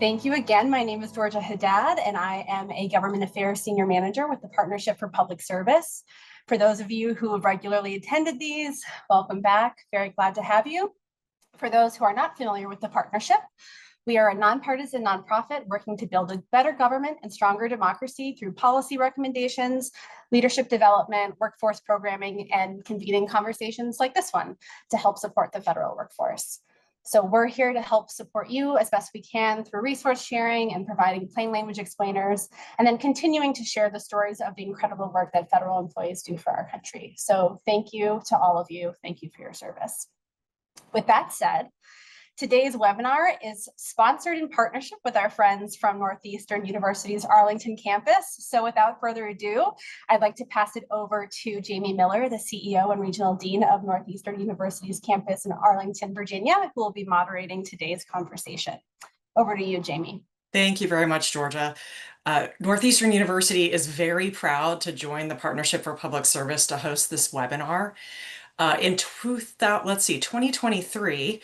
Thank you again. My name is Georgia Haddad, and I am a Government Affairs Senior Manager with the Partnership for Public Service. For those of you who have regularly attended these, welcome back. Very glad to have you. For those who are not familiar with the partnership, we are a nonpartisan nonprofit working to build a better government and stronger democracy through policy recommendations, leadership development, workforce programming, and convening conversations like this one to help support the federal workforce. So we're here to help support you as best we can through resource sharing and providing plain language explainers, and then continuing to share the stories of the incredible work that federal employees do for our country. So thank you to all of you. Thank you for your service. With that said, today's webinar is sponsored in partnership with our friends from Northeastern University's Arlington Campus. So without further ado, I'd like to pass it over to Jamie Miller, the CEO and Regional Dean of Northeastern University's campus in Arlington, Virginia, who will be moderating today's conversation. Over to you, Jamie. Thank you very much, Georgia. Northeastern University is very proud to join the Partnership for Public Service to host this webinar. In 2023,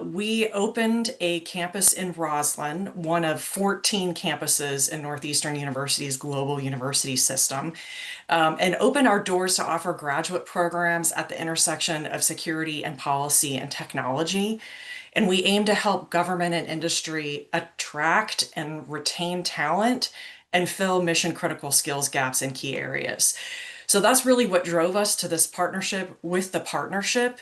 we opened a campus in Roslyn, one of 14 campuses in Northeastern University's global university system, and opened our doors to offer graduate programs at the intersection of security and policy and technology. And we aim to help government and industry attract and retain talent and fill mission-critical skills gaps in key areas. So that's really what drove us to this partnership with the partnership.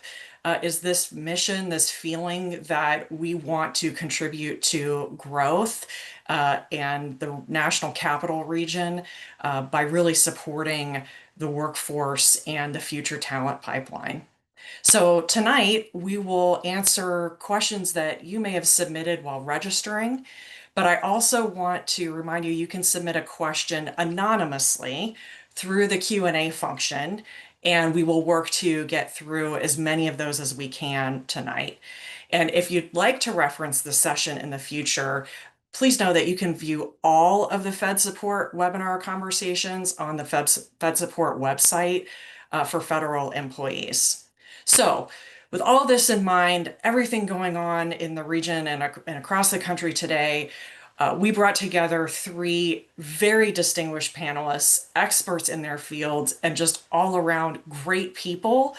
Is this mission, this feeling that we want to contribute to growth and the national capital region by really supporting the workforce and the future talent pipeline. So tonight we will answer questions that you may have submitted while registering, but I also want to remind you, you can submit a question anonymously through the Q&A function, and we will work to get through as many of those as we can tonight. And if you'd like to reference the session in the future, please know that you can view all of the FedSupport webinar conversations on the FedSupport website for federal employees. So with all this in mind, everything going on in the region and across the country today, we brought together three very distinguished panelists, experts in their fields, and just all around great people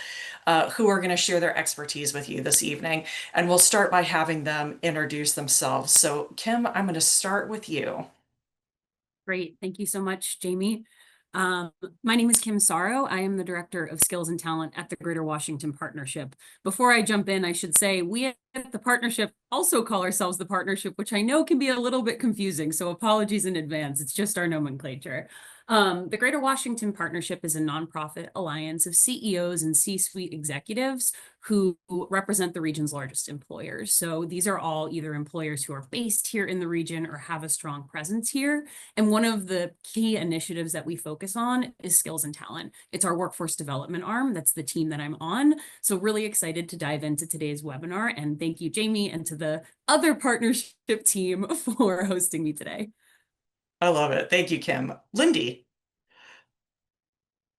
who are going to share their expertise with you this evening. And we'll start by having them introduce themselves. So Kim, I'm going to start with you. Great. Thank you so much, Jamie. My name is Kim Sarro. I am the Director of Skills and Talent at the Greater Washington Partnership. Before I jump in, I should say we at the Partnership also call ourselves the Partnership, which I know can be a little bit confusing, so apologies in advance. It's just our nomenclature. The Greater Washington Partnership is a nonprofit alliance of CEOs and C-suite executives who represent the region's largest employers. So these are all either employers who are based here in the region or have a strong presence here. And one of the key initiatives that we focus on is skills and talent. It's our workforce development arm. That's the team that I'm on. So really excited to dive into today's webinar. And thank you, Jamie, and to the other partnership team for hosting me today. I love it. Thank you, Kim. Lindy.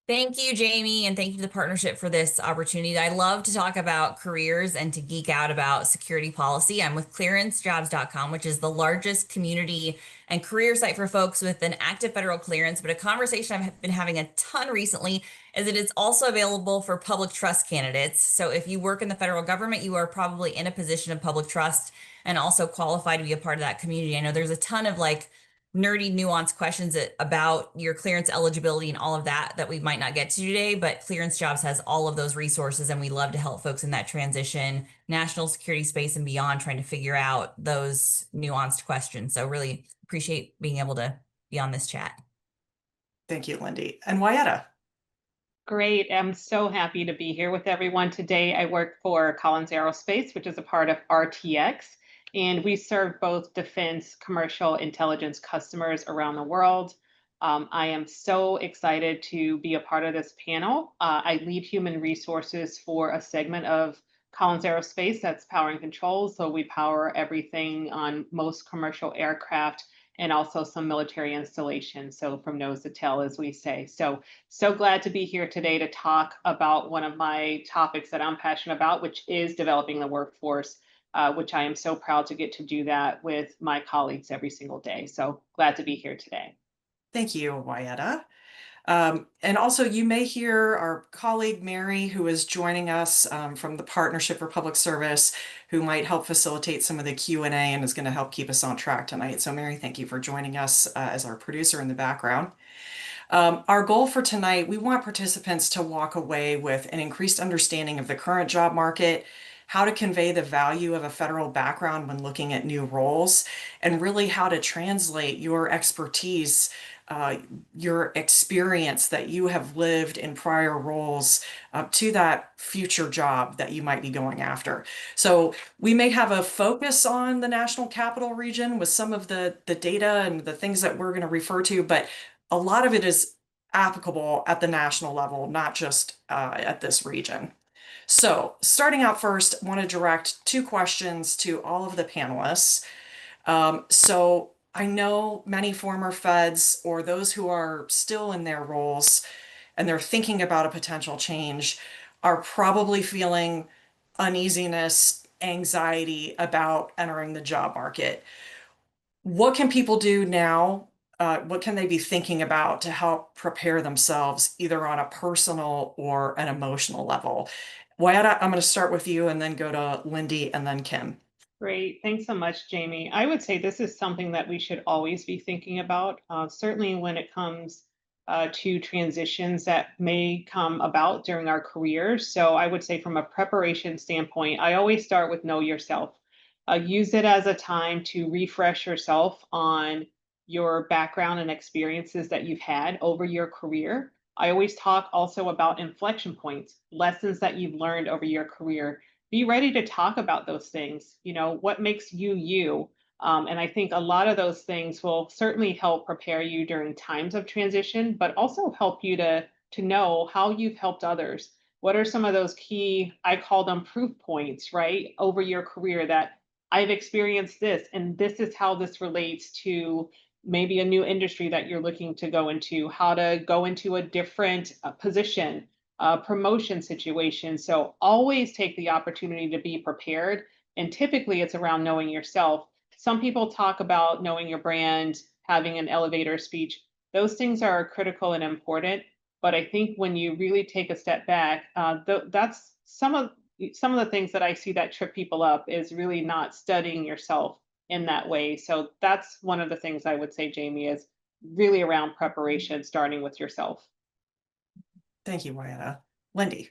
Thank you, Jamie, and thank you to the partnership for this opportunity. I love to talk about careers and to geek out about security policy. I'm with clearancejobs.com, which is the largest community and career site for folks with an active federal clearance. But a conversation I've been having a ton recently is that it's also available for public trust candidates. So if you work in the federal government, you are probably in a position of public trust and also qualified to be a part of that community. I know there's a ton of nerdy, nuanced questions about your clearance eligibility and all of that we might not get to today, but Clearance Jobs has all of those resources, and we love to help folks in that transition, national security space and beyond, trying to figure out those nuanced questions. So really appreciate being able to be on this chat. Thank you, Lindy. And Wyetta. Great. I'm so happy to be here with everyone today. I work for Collins Aerospace, which is a part of RTX. And we serve both defense, commercial intelligence customers around the world. I am so excited to be a part of this panel. I lead human resources for a segment of Collins Aerospace that's power and control. So we power everything on most commercial aircraft and also some military installations. So from nose to tail, as we say. So glad to be here today to talk about one of my topics that I'm passionate about, which is developing the workforce which I am so proud to get to do that with my colleagues every single day. So glad to be here today. Thank you, Wyetta. And also you may hear our colleague Mary, who is joining us from the Partnership for Public Service, who might help facilitate some of the Q&A and is going to help keep us on track tonight. So Mary, thank you for joining us as our producer in the background. Our goal for tonight, we want participants to walk away with an increased understanding of the current job market, how to convey the value of a federal background when looking at new roles, and really how to translate your expertise, your experience that you have lived in prior roles to that future job that you might be going after. So we may have a focus on the National Capital Region with some of the data and the things that we're going to refer to, but a lot of it is applicable at the national level, not just at this region. So starting out first, I want to direct two questions to all of the panelists. So I know many former feds or those who are still in their roles and they're thinking about a potential change are probably feeling uneasiness, anxiety about entering the job market. What can people do now? What can they be thinking about to help prepare themselves either on a personal or an emotional level? Wyetta, I'm going to start with you and then go to Lindy and then Kim. Great. Thanks so much, Jamie. I would say this is something that we should always be thinking about, certainly when it comes to transitions that may come about during our careers. So I would say from a preparation standpoint, I always start with know yourself. Use it as a time to refresh yourself on your background and experiences that you've had over your career. I always talk also about inflection points, lessons that you've learned over your career. Be ready to talk about those things. You know, what makes you you? And I think a lot of those things will certainly help prepare you during times of transition, but also help you to know how you've helped others. What are some of those key, I call them proof points, right, over your career that I've experienced this, and this is how this relates to maybe a new industry that you're looking to go into, how to go into a different position, promotion situation. So always take the opportunity to be prepared. And typically it's around knowing yourself. Some people talk about knowing your brand, having an elevator speech. Those things are critical and important. But I think when you really take a step back, that's some of the things that I see that trip people up is really not studying yourself in that way. So that's one of the things I would say, Jamie, is really around preparation, starting with yourself. Thank you, Wyetta. Lindy.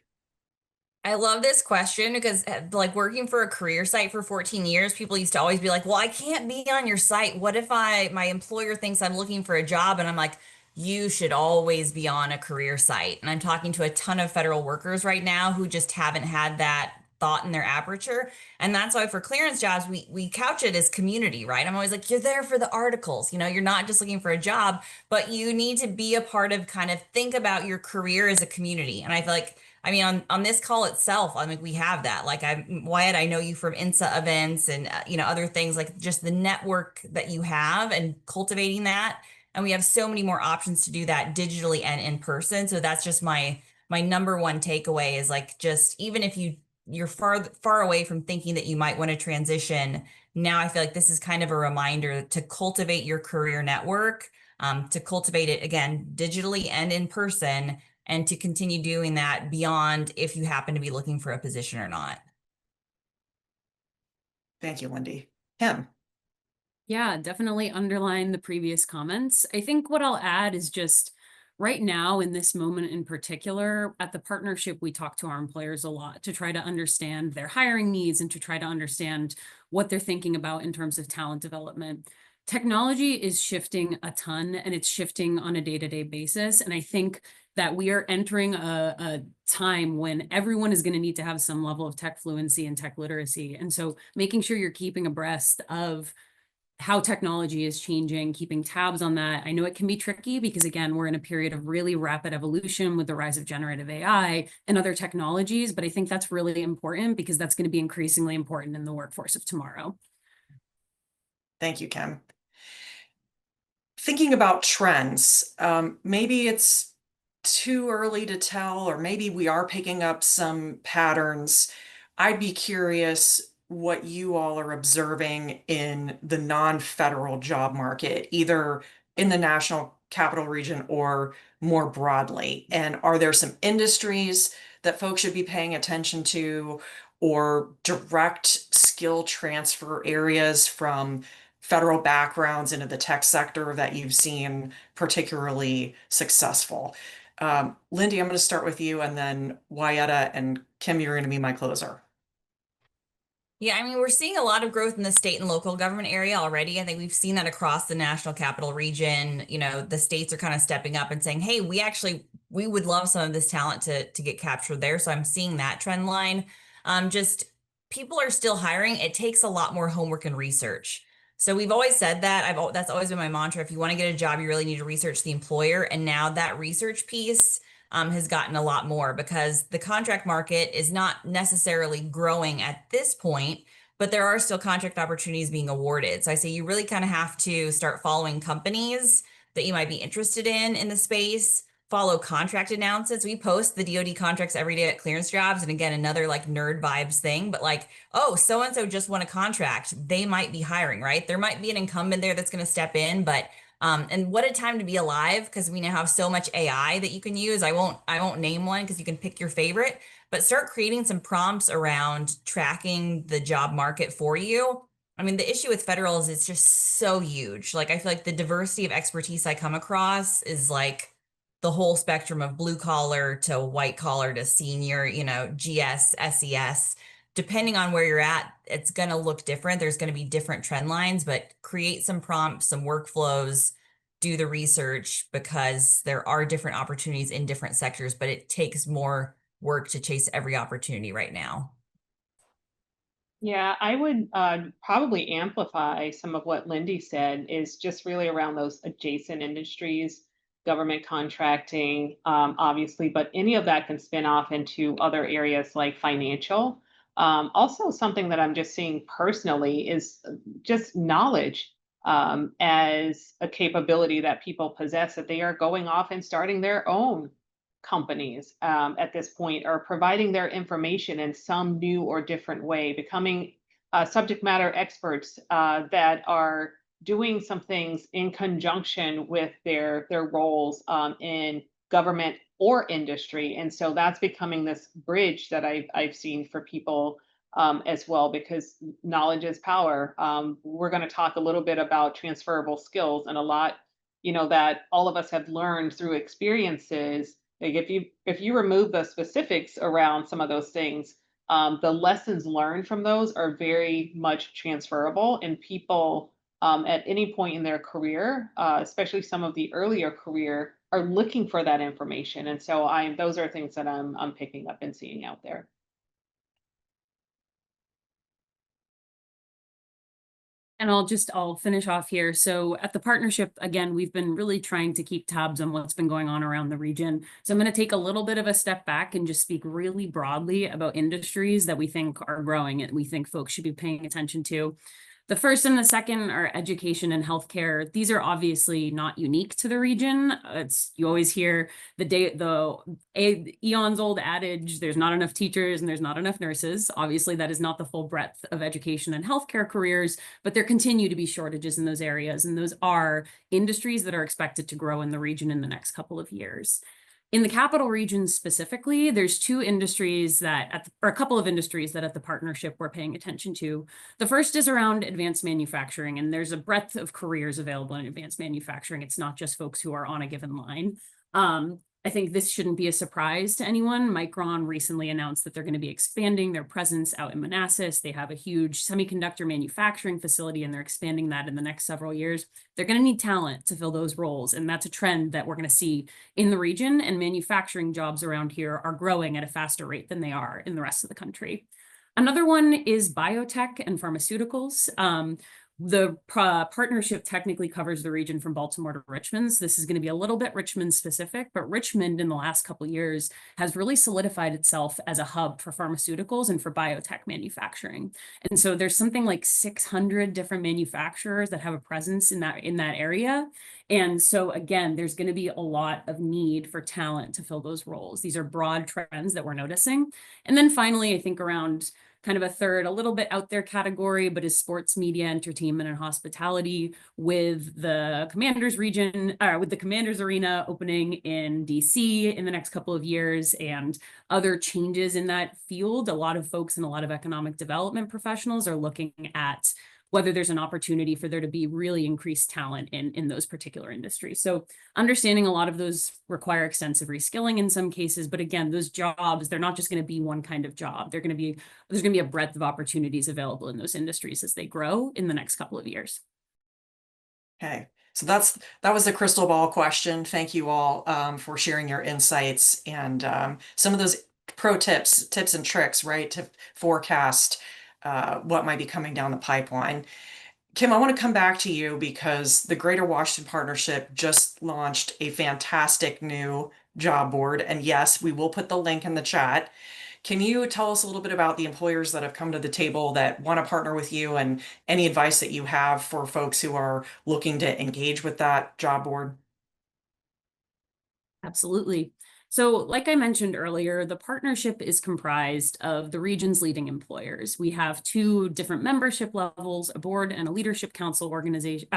I love this question because like working for a career site for 14 years, people used to always be like, well, I can't be on your site. What if my employer thinks I'm looking for a job? And I'm like, you should always be on a career site. And I'm talking to a ton of federal workers right now who just haven't had that thought in their aperture. And that's why for clearance jobs, we couch it as community, right? I'm always like, you're there for the articles, you know, you're not just looking for a job, but you need to be a part of kind of think about your career as a community. And I feel like, I mean, on this call itself, I mean, we have that. Like, Wyatt, I know you from INSA events and, you know, other things like just the network that you have and cultivating that. And we have so many more options to do that digitally and in person. So that's just my number one takeaway is like, just even if you're far away from thinking that you might want to transition, now I feel like this is kind of a reminder to cultivate your career network, to cultivate it again, digitally and in person, and to continue doing that beyond if you happen to be looking for a position or not. Thank you, Lindy. Kim. Yeah, definitely underline the previous comments. I think what I'll add is just right now in this moment in particular, at the partnership, we talk to our employers a lot to try to understand their hiring needs and to try to understand what they're thinking about in terms of talent development. Technology is shifting a ton and it's shifting on a day-to-day basis. And I think that we are entering a time when everyone is going to need to have some level of tech fluency and tech literacy. And so making sure you're keeping abreast of how technology is changing, keeping tabs on that. I know it can be tricky because, again, we're in a period of really rapid evolution with the rise of generative AI and other technologies, but I think that's really important because that's going to be increasingly important in the workforce of tomorrow. Thank you, Kim. Thinking about trends, maybe it's too early to tell, or maybe we are picking up some patterns. I'd be curious, what you all are observing in the non-federal job market, either in the national capital region or more broadly. And are there some industries that folks should be paying attention to, or direct skill transfer areas from federal backgrounds into the tech sector that you've seen particularly successful? Lindy, I'm going to start with you, and then Wyetta and Kim, you're going to be my closer. Yeah, I mean, we're seeing a lot of growth in the state and local government area already. I think we've seen that across the national capital region. You know, the states are kind of stepping up and saying, hey, we would love some of this talent to get captured there. So I'm seeing that trend line. Just people are still hiring. It takes a lot more homework and research. So we've always said that. That's always been my mantra. If you want to get a job, you really need to research the employer. And now that research piece has gotten a lot more, because the contract market is not necessarily growing at this point, but there are still contract opportunities being awarded. So I say you really kind of have to start following companies that you might be interested in the space, follow contract announcements. We post the DoD contracts every day at Clearance Jobs. And again, another like nerd vibes thing, but like, oh, so-and-so just won a contract. They might be hiring, right? There might be an incumbent there that's going to step in, but and what a time to be alive, because we now have so much AI that you can use. I won't name one because you can pick your favorite, but start creating some prompts around tracking the job market for you. I mean, the issue with federal is it's just so huge. Like, I feel like the diversity of expertise I come across is like the whole spectrum of blue collar to white collar to senior, you know, GS, SES. Depending on where you're at, it's going to look different. There's going to be different trend lines, but create some prompts, some workflows, do the research, because there are different opportunities in different sectors, but it takes more work to chase every opportunity right now. Yeah, I would probably amplify some of what Lindy said, is just really around those adjacent industries, government contracting, obviously, but any of that can spin off into other areas like financial. Also, something that I'm just seeing personally is just knowledge as a capability that people possess, that they are going off and starting their own companies at this point, or providing their information in some new or different way, becoming subject matter experts that are doing some things in conjunction with their roles in government or industry. And so that's becoming this bridge that I've seen for people as well, because knowledge is power. We're going to talk a little bit about transferable skills, and a lot, you know, that all of us have learned through experiences. Like, if you remove the specifics around some of those things, the lessons learned from those are very much transferable, and people at any point in their career, especially some of the earlier career, are looking for that information. And so those are things that I'm picking up and seeing out there. And I'll finish off here. So at the partnership, again, we've been really trying to keep tabs on what's been going on around the region. So I'm going to take a little bit of a step back and just speak really broadly about industries that we think are growing and we think folks should be paying attention to. The first and the second are education and healthcare. These are obviously not unique to the region. You always hear the eons old adage, there's not enough teachers and there's not enough nurses. Obviously, that is not the full breadth of education and healthcare careers, but there continue to be shortages in those areas. And those are industries that are expected to grow in the region in the next couple of years. In the capital region specifically, there's two industries or a couple of industries that at the partnership we're paying attention to. The first is around advanced manufacturing, and there's a breadth of careers available in advanced manufacturing. It's not just folks who are on a given line. I think this shouldn't be a surprise to anyone. Micron recently announced that they're going to be expanding their presence out in Manassas. They have a huge semiconductor manufacturing facility, and they're expanding that in the next several years. They're going to need talent to fill those roles, and that's a trend that we're going to see in the region, and manufacturing jobs around here are growing at a faster rate than they are in the rest of the country. Another one is biotech and pharmaceuticals. The partnership technically covers the region from Baltimore to Richmond. So this is going to be a little bit Richmond specific, but Richmond in the last couple of years has really solidified itself as a hub for pharmaceuticals and for biotech manufacturing. And so there's something like 600 different manufacturers that have a presence in that area. And so again, there's going to be a lot of need for talent to fill those roles. These are broad trends that we're noticing. And then finally, I think around kind of a third, a little bit out there category, but is sports, media, entertainment, and hospitality, with the Commanders region, with the Commanders Arena opening in DC in the next couple of years, and other changes in that field. A lot of folks in a lot of economic development professionals are looking at whether there's an opportunity for there to be really increased talent in those particular industries. So understanding a lot of those require extensive reskilling in some cases, but again, those jobs, they're not just going to be one kind of job. There's going to be a breadth of opportunities available in those industries as they grow in the next couple of years. Okay, so that was the crystal ball question. Thank you all for sharing your insights and some of those pro tips and tricks, right, to forecast what might be coming down the pipeline. Kim, I want to come back to you because the Greater Washington Partnership just launched a fantastic new job board. And yes, we will put the link in the chat. Can you tell us a little bit about the employers that have come to the table that want to partner with you, and any advice that you have for folks who are looking to engage with that job board? Absolutely. So like I mentioned earlier, the partnership is comprised of the region's leading employers. We have 2 different membership levels, a board and a leadership council organization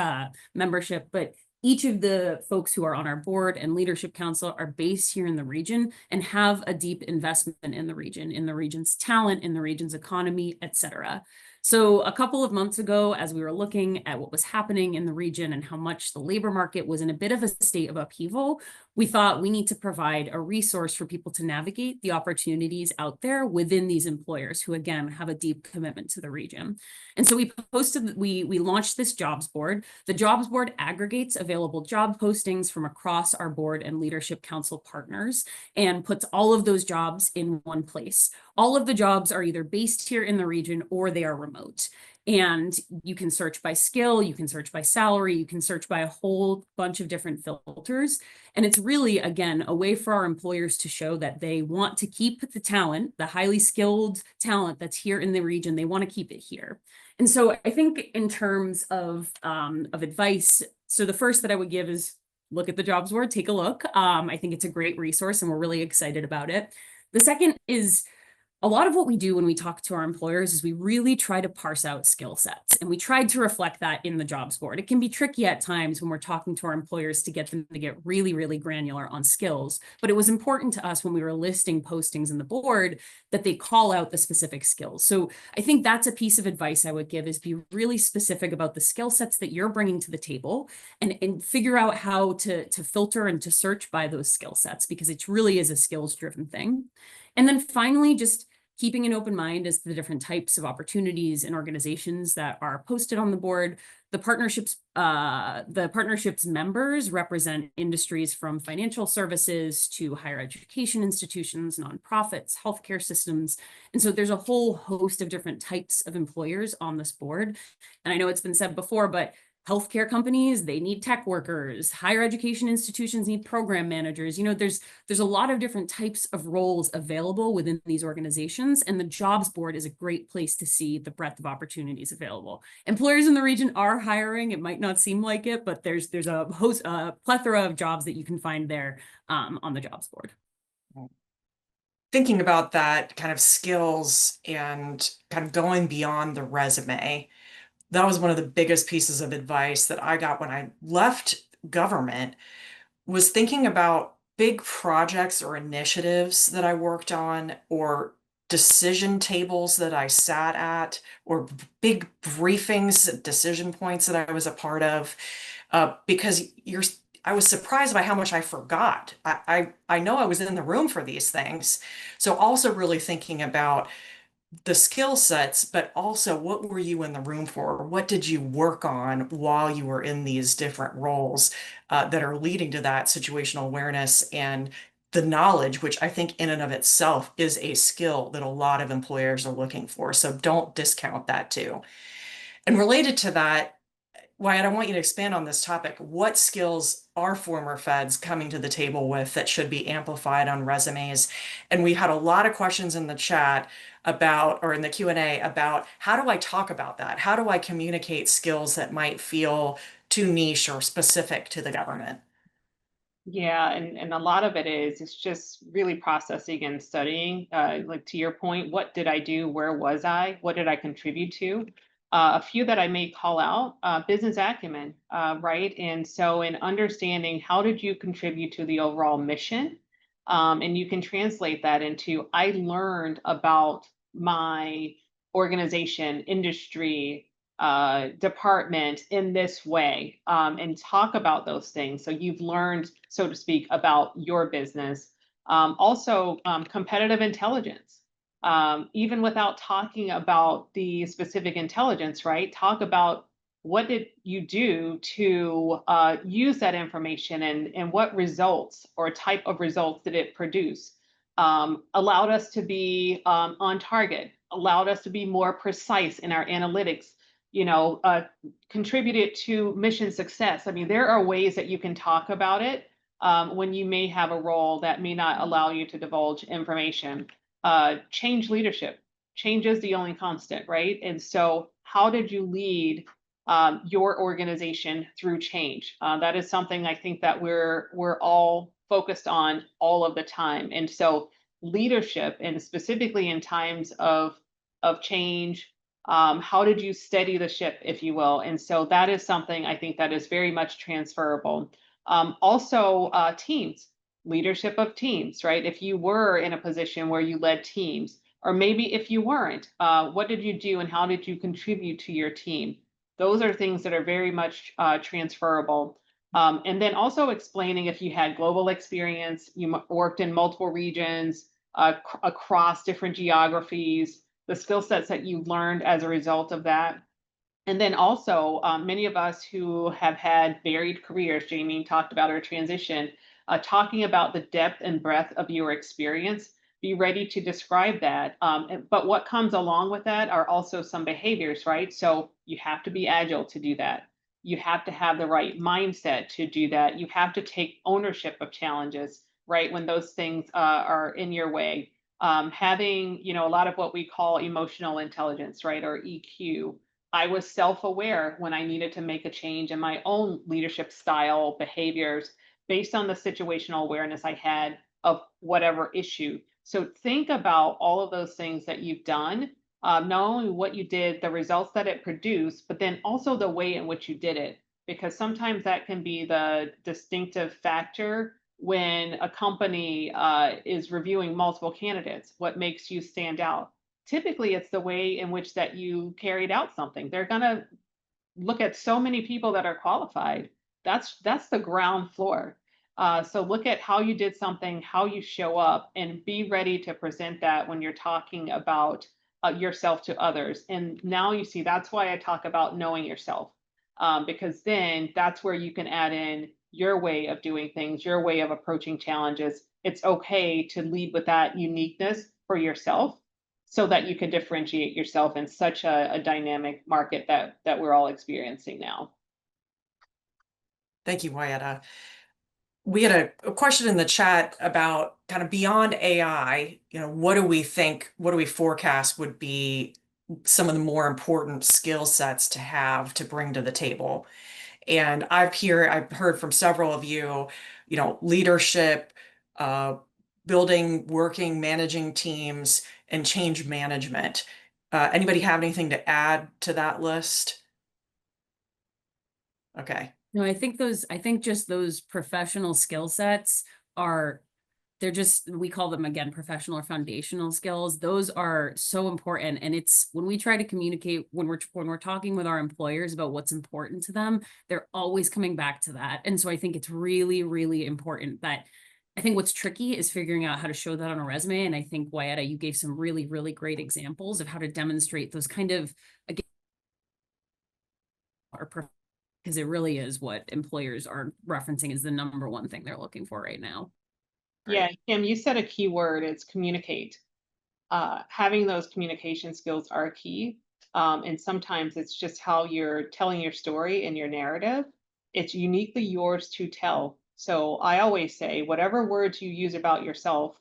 membership, but each of the folks who are on our board and leadership council are based here in the region and have a deep investment in the region's talent, in the region's economy, et cetera. So a couple of months ago, as we were looking at what was happening in the region and how much the labor market was in a bit of a state of upheaval, we thought we need to provide a resource for people to navigate the opportunities out there within these employers who, again, have a deep commitment to the region. And so we launched this jobs board. The jobs board aggregates available job postings from across our board and leadership council partners and puts all of those jobs in one place. All of the jobs are either based here in the region or they are remote. And you can search by skill, you can search by salary, you can search by a whole bunch of different filters. And it's really, again, a way for our employers to show that they want to keep the talent, the highly skilled talent that's here in the region, they want to keep it here. And so I think in terms of advice, so the first that I would give is look at the jobs board, take a look. I think it's a great resource and we're really excited about it. The second is, a lot of what we do when we talk to our employers is we really try to parse out skill sets, and we tried to reflect that in the jobs board. It can be tricky at times when we're talking to our employers to get them to get really, really granular on skills, but it was important to us when we were listing postings in the board that they call out the specific skills. So I think that's a piece of advice I would give, is be really specific about the skill sets that you're bringing to the table, and figure out how to filter and to search by those skill sets, because it really is a skills driven thing. And then finally, just keeping an open mind as to the different types of opportunities and organizations that are posted on the board. The partnership's members represent industries from financial services to higher education institutions, nonprofits, healthcare systems. And so there's a whole host of different types of employers on this board. And I know it's been said before, but healthcare companies, they need tech workers. Higher education institutions need program managers. You know, there's a lot of different types of roles available within these organizations, and the jobs board is a great place to see the breadth of opportunities available. Employers in the region are hiring. It might not seem like it, but there's a plethora of jobs that you can find there on the jobs board. Thinking about that kind of skills and kind of going beyond the resume, that was one of the biggest pieces of advice that I got when I left government, was thinking about big projects or initiatives that I worked on, or decision tables that I sat at, or big briefings, decision points that I was a part of, because I was surprised by how much I forgot. I know I was in the room for these things. So also really thinking about the skill sets, but also what were you in the room for? What did you work on while you were in these different roles that are leading to that situational awareness and the knowledge, which I think in and of itself is a skill that a lot of employers are looking for. So don't discount that too. And related to that, Wyatt, I want you to expand on this topic. What skills are former feds coming to the table with that should be amplified on resumes? And we had a lot of questions in the chat about, or in the Q&A about, how do I talk about that? How do I communicate skills that might feel too niche or specific to the government? Yeah, and a lot of it is it's just really processing and studying. Like to your point, what did I do? Where was I? What did I contribute to? A few that I may call out, business acumen, right? And so in understanding how did you contribute to the overall mission? And you can translate that into I learned about my organization, industry, department in this way, and talk about those things. So you've learned, so to speak, about your business. Also, competitive intelligence. Even without talking about the specific intelligence, right? Talk about what did you do to use that information and what results or type of results did it produce? Allowed us to be on target, allowed us to be more precise in our analytics, contributed to mission success. I mean, there are ways that you can talk about it when you may have a role that may not allow you to divulge information. Change leadership. Change is the only constant, right? And so how did you lead your organization through change? That is something I think that we're all focused on all of the time. And so leadership, and specifically in times of change, how did you steady the ship, if you will? And so that is something I think that is very much transferable. Also, teams, leadership of teams, right? If you were in a position where you led teams, or maybe if you weren't, what did you do and how did you contribute to your team? Those are things that are very much transferable. And then also explaining if you had global experience, you worked in multiple regions, across different geographies, the skill sets that you learned as a result of that. And then also, many of us who have had varied careers, Jamie talked about our transition, talking about the depth and breadth of your experience, be ready to describe that. But what comes along with that are also some behaviors, right? So you have to be agile to do that. You have to have the right mindset to do that. You have to take ownership of challenges, right? When those things are in your way. Having, a lot of what we call emotional intelligence, right? Or EQ. I was self-aware when I needed to make a change in my own leadership style, behaviors, based on the situational awareness I had of whatever issue. So think about all of those things that you've done, not only what you did, the results that it produced, but then also the way in which you did it, because sometimes that can be the distinctive factor when a company is reviewing multiple candidates. What makes you stand out? Typically, it's the way in which that you carried out something. They're going to look at so many people that are qualified. That's the ground floor. So look at how you did something, how you show up, and be ready to present that when you're talking about yourself to others. And now you see, that's why I talk about knowing yourself, because then that's where you can add in your way of doing things, your way of approaching challenges. It's okay to lead with that uniqueness for yourself so that you can differentiate yourself in such a dynamic market that we're all experiencing now. Thank you, Wyetta. We had a question in the chat about kind of beyond AI, what do we forecast would be some of the more important skill sets to have to bring to the table? And I've heard from several of you, leadership, building, working, managing teams, and change management. Anybody have anything to add to that list? Okay. No, I think just those professional skill sets we call them, again, professional or foundational skills. Those are so important. And it's when we try to communicate, when we're talking with our employers about what's important to them, they're always coming back to that. And so I think it's really, really important that I think what's tricky is figuring out how to show that on a resume. And I think, Wyetta, you gave some really, really great examples of how to demonstrate those kind of, again, because it really is what employers are referencing as the number one thing they're looking for right now. Yeah, Kim, you said a key word, it's communicate. Having those communication skills are key. And sometimes it's just how you're telling your story and your narrative. It's uniquely yours to tell. So I always say, whatever words you use about yourself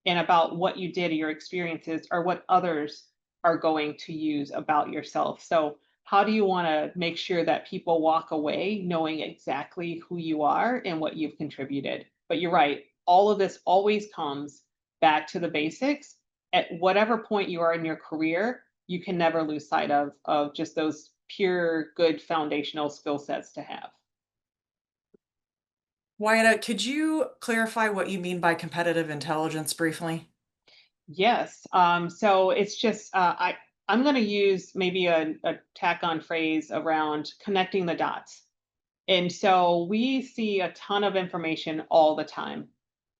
and about what you did or your experiences are what others are going to use about yourself. So how do you want to make sure that people walk away knowing exactly who you are and what you've contributed? But you're right, all of this always comes back to the basics. At whatever point you are in your career, you can never lose sight of just those pure good foundational skill sets to have. Wyetta, could you clarify what you mean by competitive intelligence briefly? Yes. So it's just I'm going to use maybe a tack on phrase around connecting the dots. And so we see a ton of information all the time,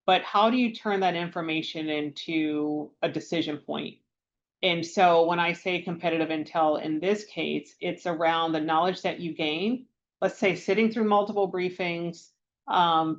but how do you turn that information into a decision point? And so when I say competitive intel in this case, it's around the knowledge that you gain, let's say sitting through multiple briefings,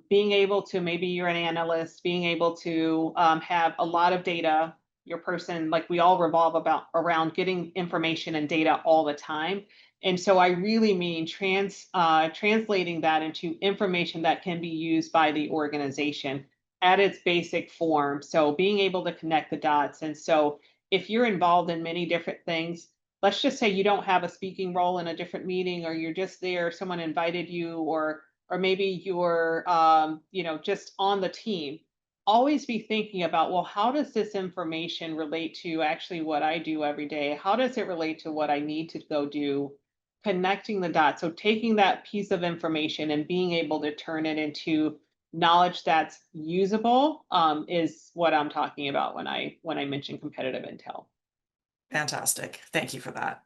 being able to, maybe you're an analyst, being able to have a lot of data, your person, like we all revolve around getting information and data all the time. And so I really mean translating that into information that can be used by the organization at its basic form. So being able to connect the dots. And so if you're involved in many different things, let's just say you don't have a speaking role in a different meeting, or you're just there, someone invited you, or maybe you're just on the team, always be thinking about, well, how does this information relate to actually what I do every day? How does it relate to what I need to go do? Connecting the dots. So taking that piece of information and being able to turn it into knowledge that's usable is what I'm talking about when I mention competitive intel. Fantastic. Thank you for that.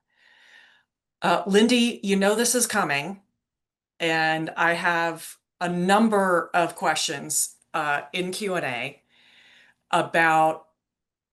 Lindy, you know this is coming, and I have a number of questions in Q&A about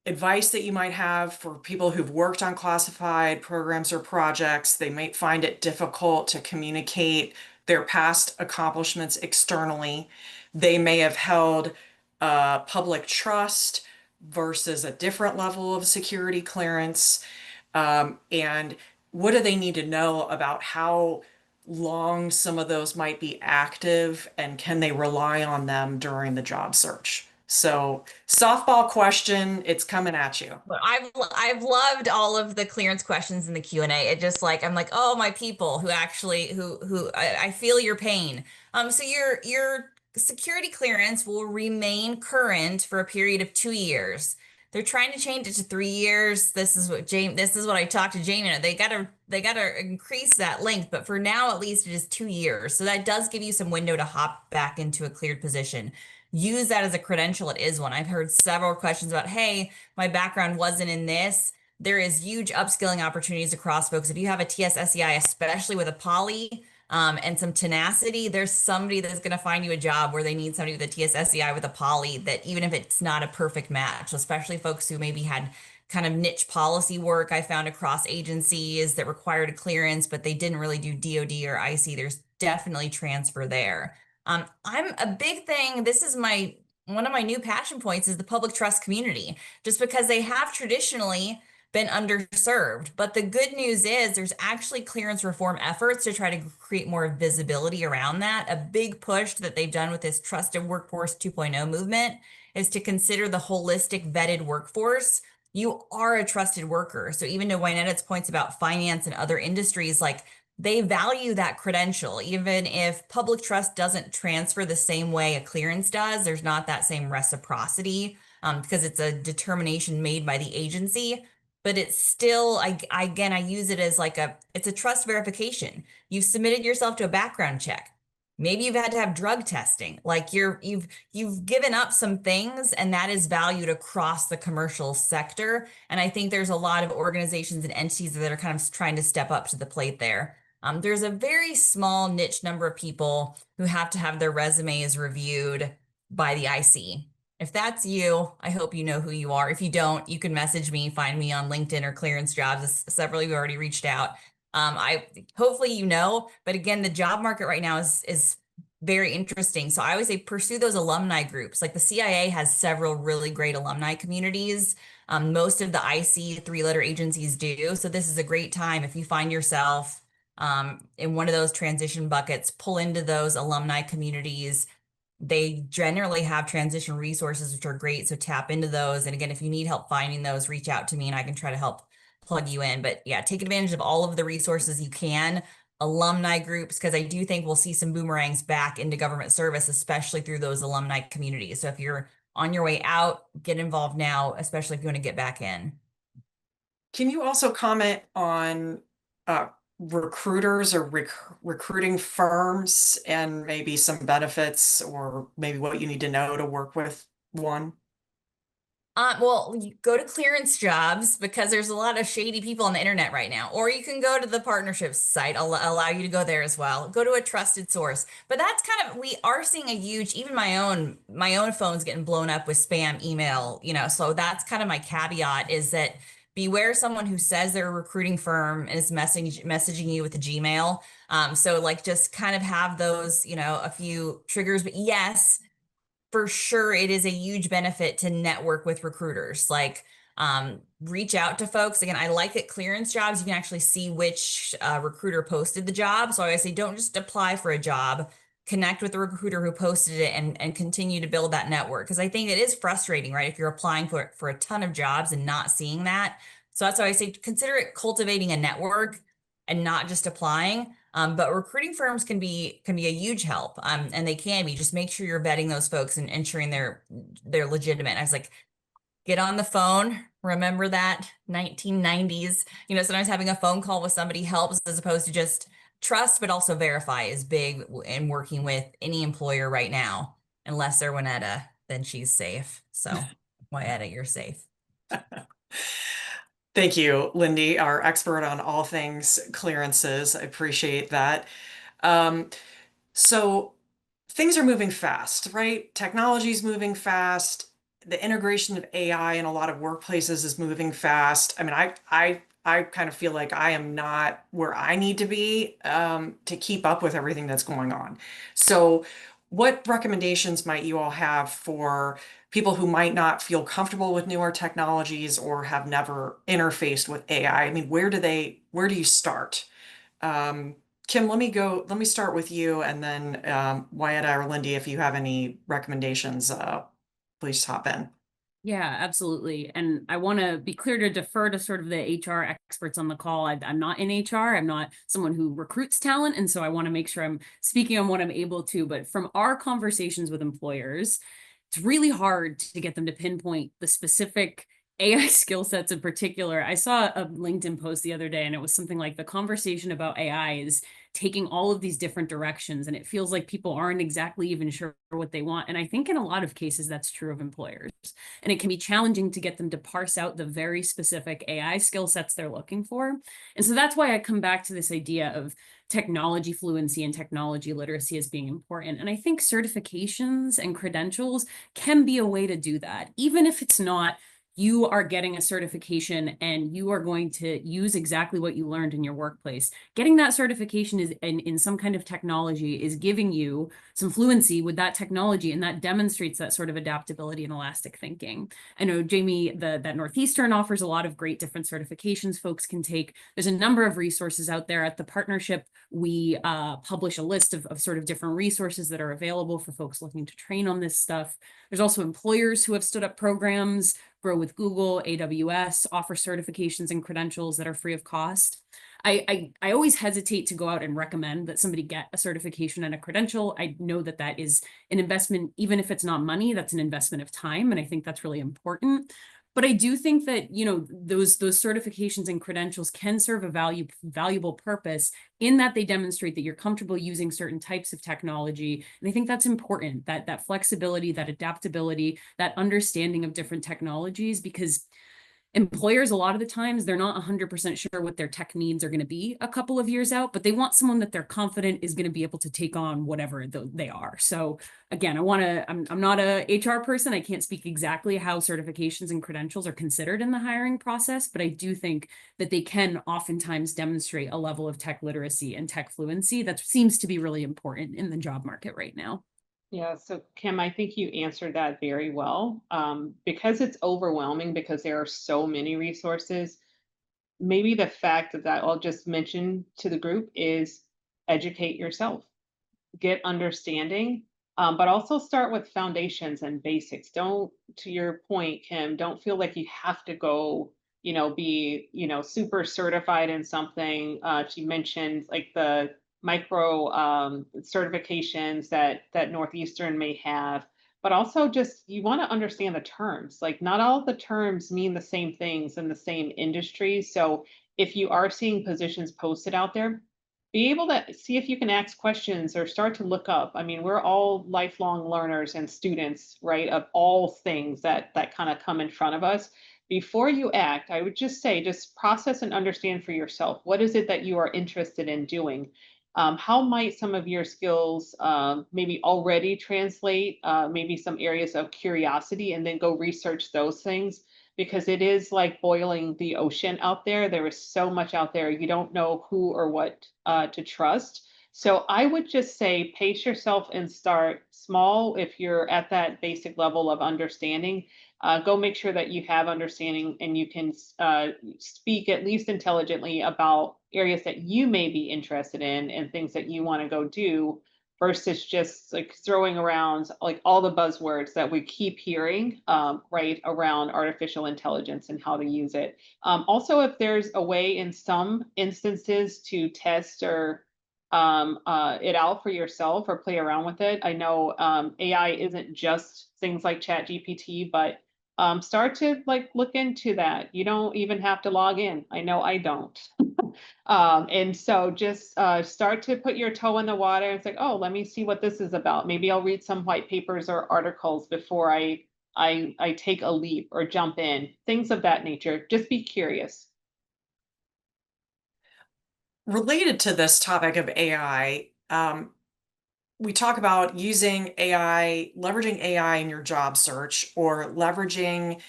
advice that you might have for people who've worked on classified programs or projects. They might find it difficult to communicate their past accomplishments externally. They may have held public trust versus a different level of security clearance. And what do they need to know about how long some of those might be active, and can they rely on them during the job search? So softball question, it's coming at you. But I've loved all of the clearance questions in the Q&A. It just like, I'm like, oh, my people who actually who I feel your pain. So your security clearance will remain current for a period of 2 years. They're trying to change it to 3 years. This is what I talked to Jamie. They gotta increase that length, but for now at least it is 2 years. So that does give you some window to hop back into a cleared position. Use that as a credential. It is one. I've heard several questions about, hey, my background wasn't in this. There is huge upskilling opportunities across folks. If you have a TS-SEI, especially with a poly and some tenacity, there's somebody that's going to find you a job where they need somebody with a TS-SEI with a poly, that even if it's not a perfect match, so especially folks who maybe had kind of niche policy work I found across agencies that required a clearance, but they didn't really do DoD or IC, there's definitely transfer there. I'm a big thing. This is one of my new passion points is the public trust community, just because they have traditionally been underserved. But the good news is there's actually clearance reform efforts to try to create more visibility around that. A big push that they've done with this Trusted Workforce 2.0 movement is to consider the holistic vetted workforce. You are a trusted worker. So even to Wyetta's points about finance and other industries, like they value that credential. Even if public trust doesn't transfer the same way a clearance does, there's not that same reciprocity because it's a determination made by the agency. But it's still, I use it as like it's a trust verification. You've submitted yourself to a background check. Maybe you've had to have drug testing. Like you've given up some things, and that is valued across the commercial sector. And I think there's a lot of organizations and entities that are kind of trying to step up to the plate there. There's a very small niche number of people who have to have their resumes reviewed by the IC. If that's you, I hope you know who you are. If you don't, you can message me, find me on LinkedIn or Clearance Jobs. Several of you already reached out. Hopefully you know, but again, the job market right now is very interesting. So I always say pursue those alumni groups. Like the CIA has several really great alumni communities. Most of the IC 3-letter agencies do. So this is a great time if you find yourself in one of those transition buckets, pull into those alumni communities. They generally have transition resources, which are great. So tap into those. And again, if you need help finding those, reach out to me and I can try to help plug you in. But yeah, take advantage of all of the resources you can, alumni groups, because I do think we'll see some boomerangs back into government service, especially through those alumni communities. So if you're on your way out, get involved now, especially if you want to get back in. Can you also comment on recruiters or recruiting firms and maybe some benefits or maybe what you need to know to work with one? Well, you go to clearance jobs because there's a lot of shady people on the internet right now, or you can go to the partnerships site. I'll allow you to go there as well. Go to a trusted source. But that's kind of, we are seeing a huge, even my own phone's getting blown up with spam email, so that's kind of my caveat, is that beware someone who says they're a recruiting firm and is messaging you with a Gmail. So like just kind of have those, a few triggers. But yes, for sure, it is a huge benefit to network with recruiters. Like, reach out to folks. Again, I like at clearance jobs, you can actually see which recruiter posted the job. So I say, don't just apply for a job, connect with the recruiter who posted it and continue to build that network. Because I think it is frustrating, right? If you're applying for a ton of jobs and not seeing that. So that's why I say, consider it cultivating a network and not just applying. But recruiting firms can be a huge help. And they can be. Just make sure you're vetting those folks and ensuring they're legitimate. I was like, get on the phone. Remember that 1990s. Sometimes having a phone call with somebody helps, as opposed to just trust, but also verify is big in working with any employer right now. Unless they're Wyetta, then she's safe. So Wyetta, you're safe. Thank you, Lindy, our expert on all things clearances. I appreciate that. So things are moving fast, right? Technology is moving fast. The integration of AI in a lot of workplaces is moving fast. I mean, I kind of feel like I am not where I need to be to keep up with everything that's going on. So what recommendations might you all have for people who might not feel comfortable with newer technologies or have never interfaced with AI? I mean, where do you start? Kim, let me start with you, and then Wyetta or Lindy, if you have any recommendations, please hop in. Yeah, absolutely. And I want to be clear to defer to sort of the HR experts on the call. I'm not in HR. I'm not someone who recruits talent. And so I want to make sure I'm speaking on what I'm able to. But from our conversations with employers, it's really hard to get them to pinpoint the specific AI skill sets in particular. I saw a LinkedIn post the other day, and it was something like, the conversation about AI is taking all of these different directions, and it feels like people aren't exactly even sure what they want. And I think in a lot of cases, that's true of employers. And it can be challenging to get them to parse out the very specific AI skill sets they're looking for. And so that's why I come back to this idea of technology fluency and technology literacy as being important. And I think certifications and credentials can be a way to do that, even if it's not you are getting a certification and you are going to use exactly what you learned in your workplace. Getting that certification is in some kind of technology is giving you some fluency with that technology, and that demonstrates that sort of adaptability and elastic thinking. I know, Jamie, that Northeastern offers a lot of great different certifications folks can take. There's a number of resources out there. At the partnership, we publish a list of sort of different resources that are available for folks looking to train on this stuff. There's also employers who have stood up programs. Grow with Google, AWS, offer certifications and credentials that are free of cost. I always hesitate to go out and recommend that somebody get a certification and a credential. I know that that is an investment, even if it's not money, that's an investment of time. And I think that's really important. But I do think that, those certifications and credentials can serve a valuable purpose in that they demonstrate that you're comfortable using certain types of technology. And I think that's important, that flexibility, that adaptability, that understanding of different technologies, because employers, a lot of the times, they're not 100% sure what their tech needs are going to be a couple of years out, but they want someone that they're confident is going to be able to take on whatever they are. So again, I'm not a HR person. I can't speak exactly how certifications and credentials are considered in the hiring process, but I do think that they can oftentimes demonstrate a level of tech literacy and tech fluency that seems to be really important in the job market right now. Yeah, so Kim, I think you answered that very well. Because it's overwhelming, because there are so many resources, maybe the fact that I'll just mention to the group is educate yourself, get understanding, but also start with foundations and basics. Don't, to your point, Kim, don't feel like you have to go be, super certified in something. She mentioned like the micro certifications that Northeastern may have, but also just you want to understand the terms. Like not all of the terms mean the same things in the same industry. So if you are seeing positions posted out there, be able to see if you can ask questions or start to look up. I mean, we're all lifelong learners and students, right, of all things that kind of come in front of us. Before you act, I would just say, just process and understand for yourself. What is it that you are interested in doing? How might some of your skills maybe already translate, maybe some areas of curiosity, and then go research those things, because it is like boiling the ocean out there. There is so much out there. You don't know who or what to trust. So I would just say pace yourself and start small. If you're at that basic level of understanding, go make sure that you have understanding and you can speak at least intelligently about areas that you may be interested in and things that you want to go do, versus just like throwing around like all the buzzwords that we keep hearing, right, around artificial intelligence and how to use it. Also, if there's a way in some instances to test or it out for yourself or play around with it. I know AI isn't just things like ChatGPT, but start to like look into that. You don't even have to log in. I know I don't. And so just start to put your toe in the water and say, oh, let me see what this is about. Maybe I'll read some white papers or articles before I take a leap or jump in, things of that nature. Just be curious. Related to this topic of AI, we talk about using AI, leveraging AI in your job search, or leveraging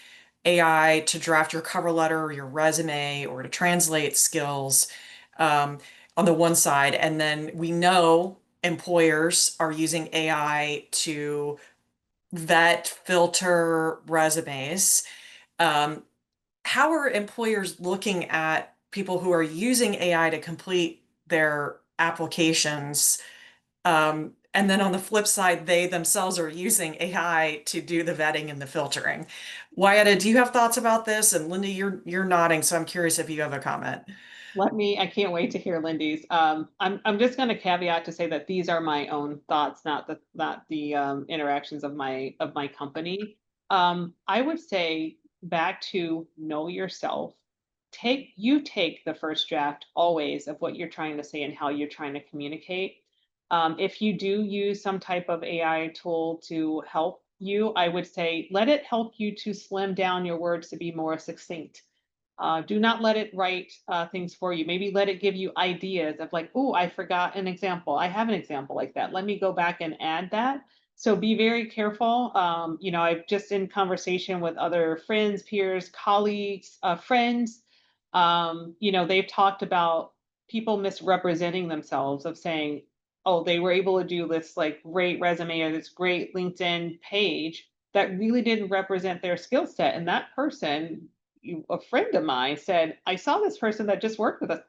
AI to draft your cover letter or your resume or to translate skills on the one side. And then we know employers are using AI to vet, filter resumes. How are employers looking at people who are using AI to complete their applications? And then on the flip side, they themselves are using AI to do the vetting and the filtering. Wyetta, do you have thoughts about this? And Lindy, you're nodding, so I'm curious if you have a comment. I can't wait to hear Lindy's. I'm just going to caveat to say that these are my own thoughts, not the interactions of my company. I would say back to know yourself. Take the first draft always of what you're trying to say and how you're trying to communicate. If you do use some type of AI tool to help you, I would say let it help you to slim down your words to be more succinct. Do not let it write things for you. Maybe let it give you ideas of like, oh, I forgot an example. I have an example like that. Let me go back and add that. So be very careful. I've just in conversation with other friends, peers, colleagues, friends, they've talked about people misrepresenting themselves, of saying, oh, they were able to do this like great resume or this great LinkedIn page that really didn't represent their skill set. And that person, a friend of mine, said, I saw this person that just worked with us.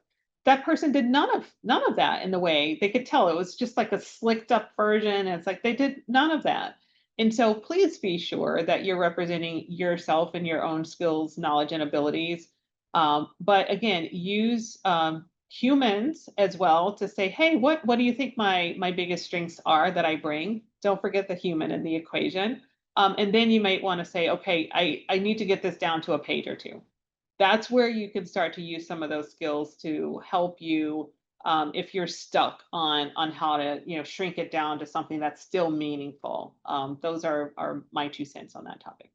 That person did none of that in the way they could tell. It was just like a slicked up version. It's like they did none of that. And so please be sure that you're representing yourself and your own skills, knowledge, and abilities. But again, use humans as well to say, hey, what do you think my biggest strengths are that I bring? Don't forget the human in the equation. And then you might want to say, okay, I need to get this down to a page or two. That's where you can start to use some of those skills to help you if you're stuck on how to shrink it down to something that's still meaningful. Those are my 2 cents on that topic.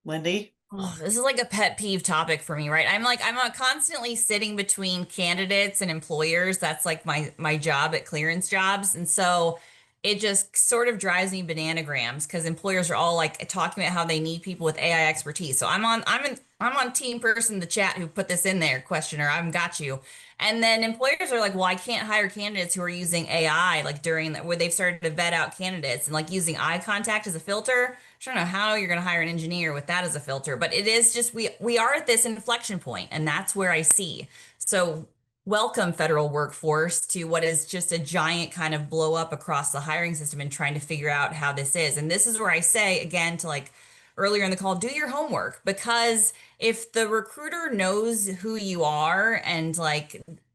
Lindy? Oh, this is like a pet peeve topic for me, right? I'm constantly sitting between candidates and employers. That's like my job at clearance jobs. And so it just sort of drives me bananagrams because employers are all like talking about how they need people with AI expertise. So I'm on team person, the chat who put this in there, questioner, I've got you. And then employers are like, well, I can't hire candidates who are using AI like during that, where they've started to vet out candidates and like using eye contact as a filter. I don't know how you're going to hire an engineer with that as a filter, but it is just we are at this inflection point, and that's where I see. So welcome federal workforce to what is just a giant kind of blow up across the hiring system and trying to figure out how this is. And this is where I say again to like earlier in the call, do your homework, because if the recruiter knows who you are and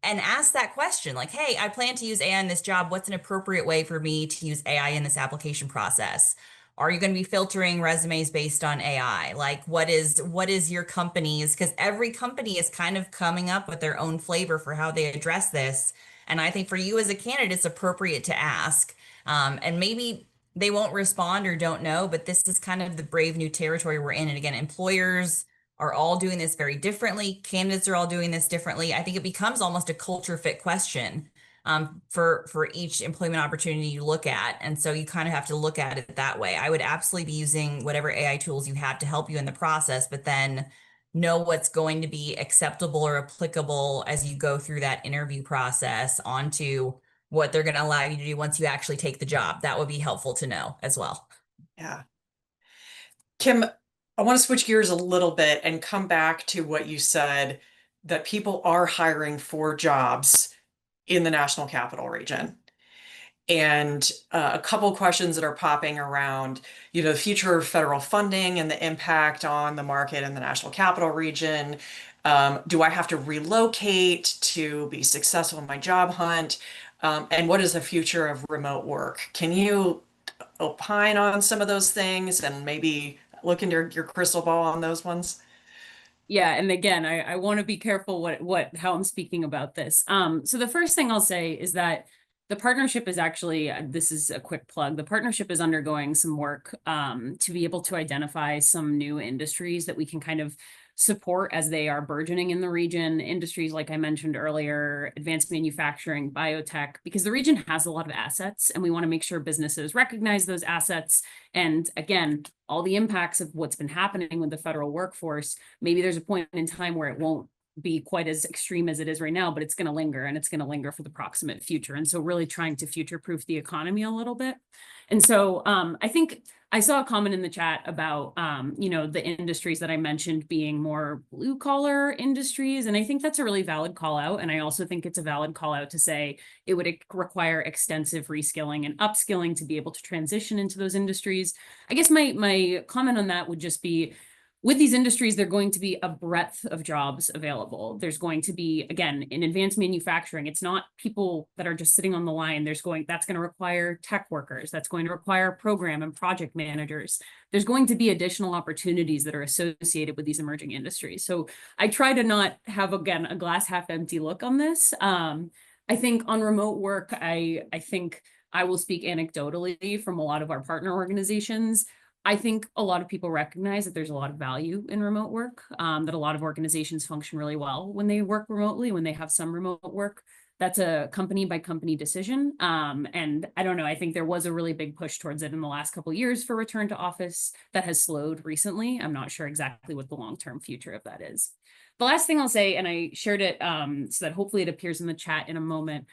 ask that question, like, hey, I plan to use AI in this job. What's an appropriate way for me to use AI in this application process? Are you going to be filtering resumes based on AI? Like, what is your company's? Because every company is kind of coming up with their own flavor for how they address this. And I think for you as a candidate, it's appropriate to ask. And maybe they won't respond or don't know, but this is kind of the brave new territory we're in. And again, employers are all doing this very differently. Candidates are all doing this differently. I think it becomes almost a culture fit question for each employment opportunity you look at. And so you kind of have to look at it that way. I would absolutely be using whatever AI tools you have to help you in the process, but then know what's going to be acceptable or applicable as you go through that interview process onto what they're going to allow you to do once you actually take the job. That would be helpful to know as well. Yeah. Kim, I want to switch gears a little bit and come back to what you said, that people are hiring for jobs in the National Capital Region. And a couple of questions that are popping around, the future of federal funding and the impact on the market in the National Capital Region. Do I have to relocate to be successful in my job hunt? And what is the future of remote work? Can you opine on some of those things and maybe look into your crystal ball on those ones? Yeah, and again, I want to be careful how I'm speaking about this. So the first thing I'll say is that the partnership is actually, this is a quick plug, the partnership is undergoing some work to be able to identify some new industries that we can kind of support as they are burgeoning in the region. Industries like I mentioned earlier, advanced manufacturing, biotech, because the region has a lot of assets and we want to make sure businesses recognize those assets. And again, all the impacts of what's been happening with the federal workforce, maybe there's a point in time where it won't be quite as extreme as it is right now, but it's going to linger, and it's going to linger for the proximate future. And so really trying to future-proof the economy a little bit. And so I think I saw a comment in the chat about, the industries that I mentioned being more blue collar industries. And I think that's a really valid call out. And I also think it's a valid call out to say it would require extensive reskilling and upskilling to be able to transition into those industries. I guess my comment on that would just be, with these industries, there's going to be a breadth of jobs available. There's going to be, again, in advanced manufacturing, it's not people that are just sitting on the line. That's going to require tech workers. That's going to require program and project managers. There's going to be additional opportunities that are associated with these emerging industries. So I try to not have, again, a glass half empty look on this. I think on remote work, I think I will speak anecdotally from a lot of our partner organizations. I think a lot of people recognize that there's a lot of value in remote work, that a lot of organizations function really well when they work remotely, when they have some remote work. That's a company by company decision. And I don't know, I think there was a really big push towards it in the last couple of years for return to office that has slowed recently. I'm not sure exactly what the long-term future of that is. The last thing I'll say, and I shared it so that hopefully it appears in the chat in a moment,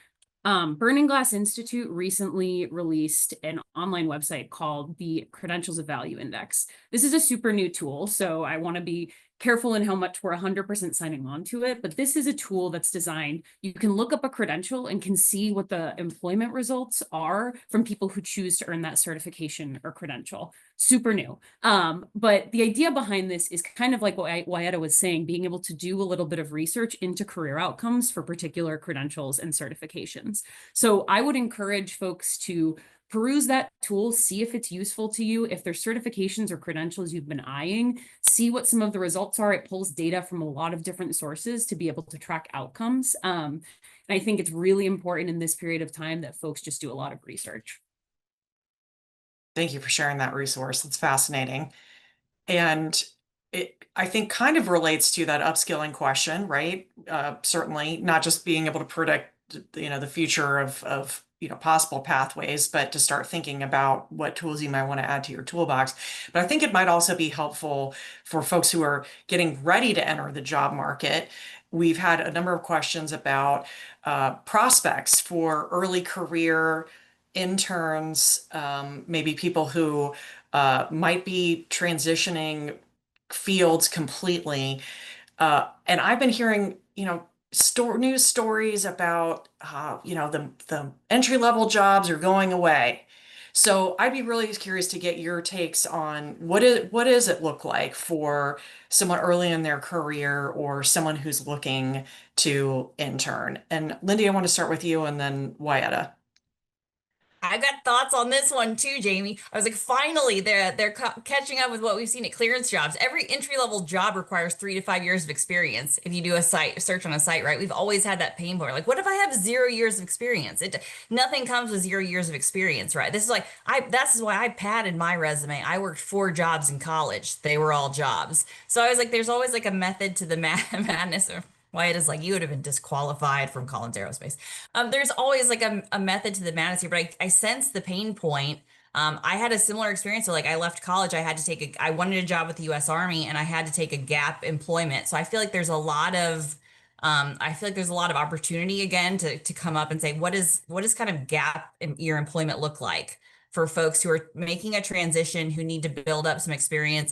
Burning Glass Institute recently released an online website called the Credentials of Value Index. This is a super new tool, so I want to be careful in how much we're 100% signing on to it, but this is a tool that's designed, you can look up a credential and can see what the employment results are from people who choose to earn that certification or credential. Super new. But the idea behind this is kind of like what Wyetta was saying, being able to do a little bit of research into career outcomes for particular credentials and certifications. So I would encourage folks to peruse that tool, see if it's useful to you. If there's certifications or credentials you've been eyeing, see what some of the results are. It pulls data from a lot of different sources to be able to track outcomes. And I think it's really important in this period of time that folks just do a lot of research. Thank you for sharing that resource. It's fascinating. And it, I think, kind of relates to that upskilling question, right? Certainly not just being able to predict, the future of possible pathways, but to start thinking about what tools you might want to add to your toolbox. But I think it might also be helpful for folks who are getting ready to enter the job market. We've had a number of questions about prospects for early career interns, maybe people who might be transitioning fields completely. And I've been hearing, news stories about, the entry-level jobs are going away. So I'd be really curious to get your takes on what does it look like for someone early in their career or someone who's looking to intern. And Lindy, I want to start with you and then Wyetta. I've got thoughts on this one too, Jamie. I was like, finally, they're catching up with what we've seen at clearance jobs. Every entry-level job requires 3 to 5 years of experience. If you do a search on a site, right? We've always had that pain point. Like, what if I have 0 years of experience? Nothing comes with 0 years of experience, right? This is why I padded my resume. I worked 4 jobs in college. They were all jobs. So I was like, there's always like a method to the madness. Wyatt is like, you would have been disqualified from Collins Aerospace. There's always like a method to the madness here, but I sense the pain point. I had a similar experience. So like I left college, I wanted a job with the US Army and I had to take a gap employment. So I feel like there's a lot of, opportunity again to come up and say, what is kind of gap in your employment look like for folks who are making a transition, who need to build up some experience.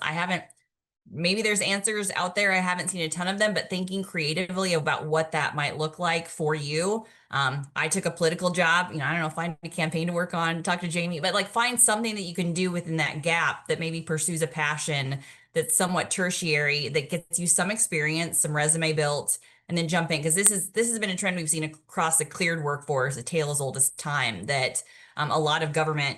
Maybe there's answers out there. I haven't seen a ton of them, but thinking creatively about what that might look like for you. I took a political job, I don't know, find a campaign to work on, talk to Jamie, but like find something that you can do within that gap that maybe pursues a passion that's somewhat tertiary, that gets you some experience, some resume built, and then jump in. Because this has been a trend we've seen across the cleared workforce, a tale as old as time, that a lot of government,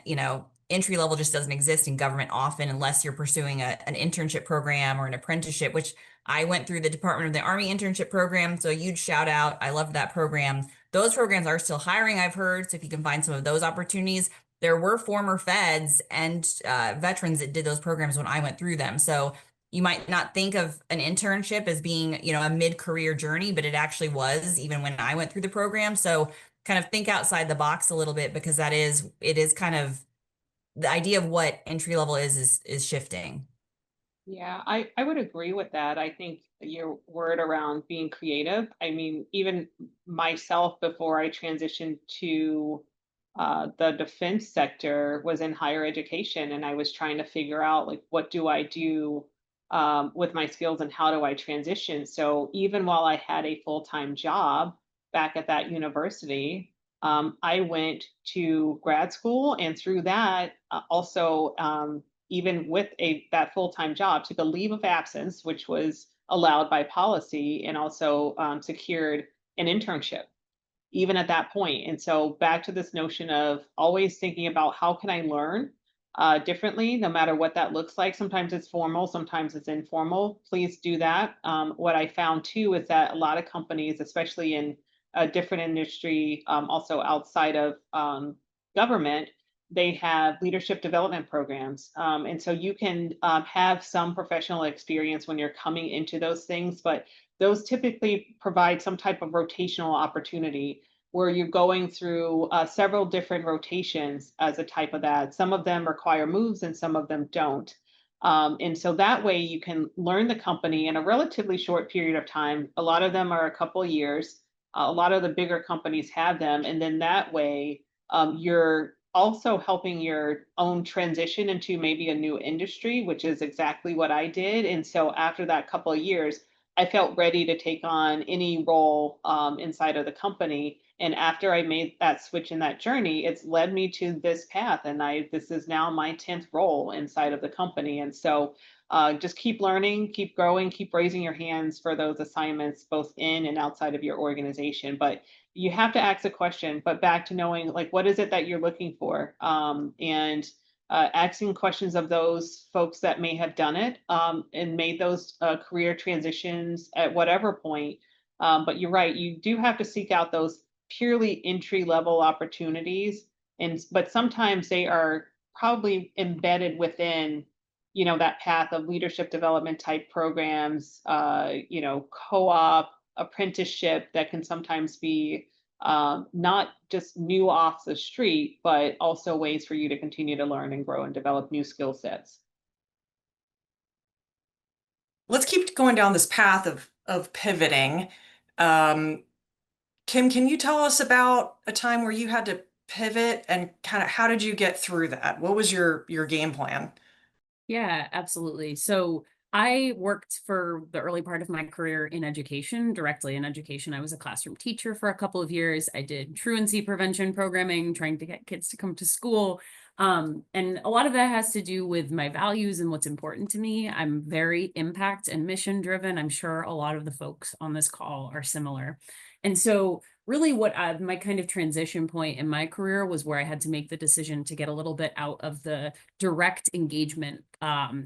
entry level just doesn't exist in government often unless you're pursuing an internship program or an apprenticeship, which I went through the Department of the Army internship program. So a huge shout out. I loved that program. Those programs are still hiring, I've heard. So if you can find some of those opportunities, there were former feds and veterans that did those programs when I went through them. So you might not think of an internship as being, a mid-career journey, but it actually was even when I went through the program. So kind of think outside the box a little bit, because it is kind of the idea of what entry level is shifting. Yeah, I would agree with that. I think your word around being creative, I mean, even myself before I transitioned to the defense sector was in higher education, and I was trying to figure out like, what do I do with my skills and how do I transition? So even while I had a full-time job back at that university, I went to grad school, and through that also even with that full-time job, took a leave of absence, which was allowed by policy, and also secured an internship even at that point. And so back to this notion of always thinking about how can I learn differently, no matter what that looks like. Sometimes it's formal, sometimes it's informal. Please do that. What I found too is that a lot of companies, especially in a different industry, also outside of government, they have leadership development programs. And so you can have some professional experience when you're coming into those things, but those typically provide some type of rotational opportunity where you're going through several different rotations as a type of that. Some of them require moves and some of them don't. And so that way you can learn the company in a relatively short period of time. A lot of them are a couple of years. A lot of the bigger companies have them. And then that way you're also helping your own transition into maybe a new industry, which is exactly what I did. And so after that couple of years, I felt ready to take on any role inside of the company. And after I made that switch in that journey, it's led me to this path. And this is now my 10th role inside of the company. And so just keep learning, keep growing, keep raising your hands for those assignments, both in and outside of your organization. But you have to ask a question, but back to knowing like, what is it that you're looking for? And asking questions of those folks that may have done it and made those career transitions at whatever point. But you're right, you do have to seek out those purely entry level opportunities. But sometimes they are probably embedded within, that path of leadership development type programs, co-op, apprenticeship that can sometimes be not just new off the street, but also ways for you to continue to learn and grow and develop new skill sets. Let's keep going down this path of pivoting. Kim, can you tell us about a time where you had to pivot and kind of how did you get through that? What was your game plan? Yeah, absolutely. So I worked for the early part of my career in education, directly in education. I was a classroom teacher for a couple of years. I did truancy prevention programming, trying to get kids to come to school. And a lot of that has to do with my values and what's important to me. I'm very impact and mission driven. I'm sure a lot of the folks on this call are similar. And so really what my kind of transition point in my career was where I had to make the decision to get a little bit out of the direct engagement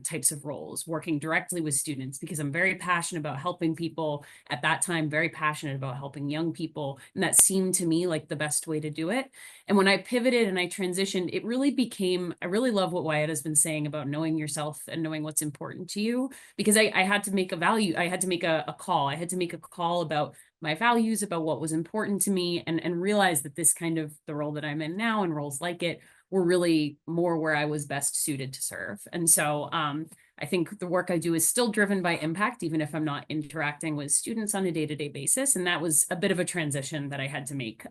types of roles, working directly with students, because I'm very passionate about helping people at that time, very passionate about helping young people. And that seemed to me like the best way to do it. And when I pivoted and I transitioned, it really became, I really love what Wyetta has been saying about knowing yourself and knowing what's important to you, because I had to make I had to make a call. I had to make a call about my values, about what was important to me, and realize that this kind of the role that I'm in now and roles like it were really more where I was best suited to serve. And so I think the work I do is still driven by impact, even if I'm not interacting with students on a day-to-day basis. And that was a bit of a transition that I had to make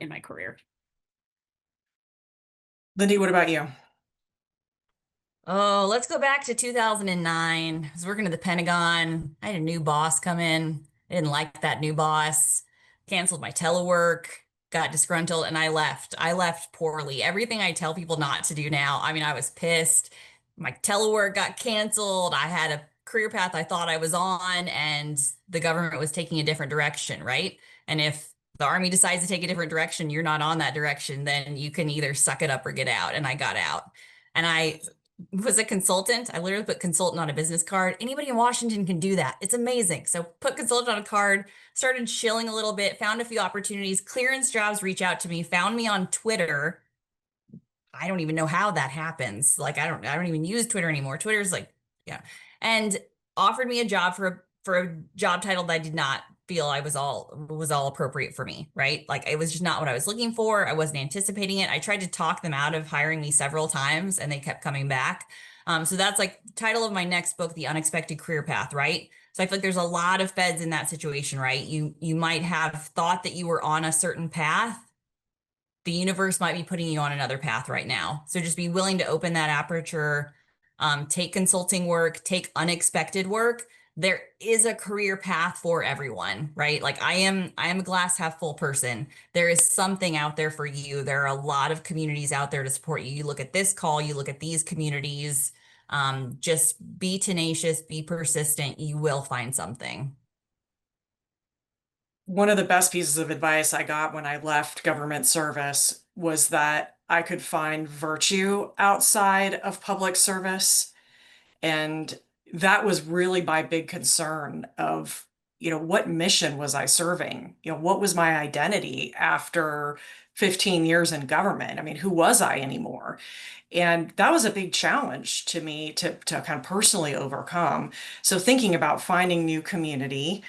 in my career. Lindy, what about you? Oh, let's go back to 2009. I was working at the Pentagon. I had a new boss come in. I didn't like that new boss. Canceled my telework, got disgruntled, and I left. I left poorly. Everything I tell people not to do now. I mean, I was pissed. My telework got canceled. I had a career path I thought I was on, and the government was taking a different direction, right? And if the Army decides to take a different direction, you're not on that direction, then you can either suck it up or get out. And I got out. And I was a consultant. I literally put consultant on a business card. Anybody in Washington can do that. It's amazing. So put consultant on a card, started shilling a little bit, found a few opportunities. Clearance Jobs reached out to me, found me on Twitter. I don't even know how that happens. Like, I don't even use Twitter anymore. Twitter's like, yeah. And offered me a job for a job title that I did not feel was all appropriate for me, right? Like, it was just not what I was looking for. I wasn't anticipating it. I tried to talk them out of hiring me several times and they kept coming back. So that's like title of my next book, The Unexpected Career Path, right? So I feel like there's a lot of feds in that situation, right? You might have thought that you were on a certain path. The universe might be putting you on another path right now. So just be willing to open that aperture, take consulting work, take unexpected work. There is a career path for everyone, right? Like I am a glass half full person. There is something out there for you. There are a lot of communities out there to support you. You look at this call, you look at these communities, just be tenacious, be persistent. You will find something. One of the best pieces of advice I got when I left government service was that I could find virtue outside of public service. And that was really my big concern of, what mission was I serving? What was my identity after 15 years in government? I mean, who was I anymore? And that was a big challenge to me to kind of personally overcome. So thinking about finding new community,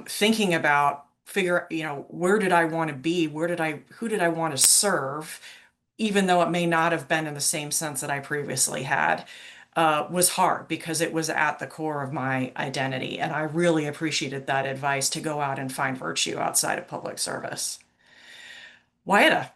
thinking about where did I want to be? Who did I want to serve? Even though it may not have been in the same sense that I previously had, was hard because it was at the core of my identity. And I really appreciated that advice to go out and find virtue outside of public service. Wyetta.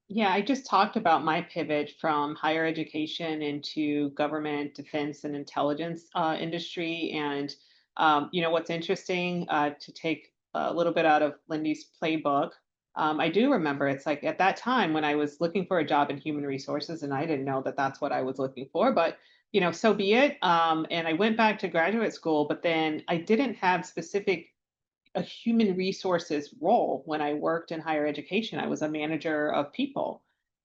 Yeah, I just talked about my pivot from higher education into government, defense, and intelligence industry. And what's interesting, to take a little bit out of Lindy's playbook, I do remember it's like at that time when I was looking for a job in human resources, and I didn't know that that's what I was looking for, but so be it. And I went back to graduate school, but then I didn't have a human resources role when I worked in higher education. I was a manager of people.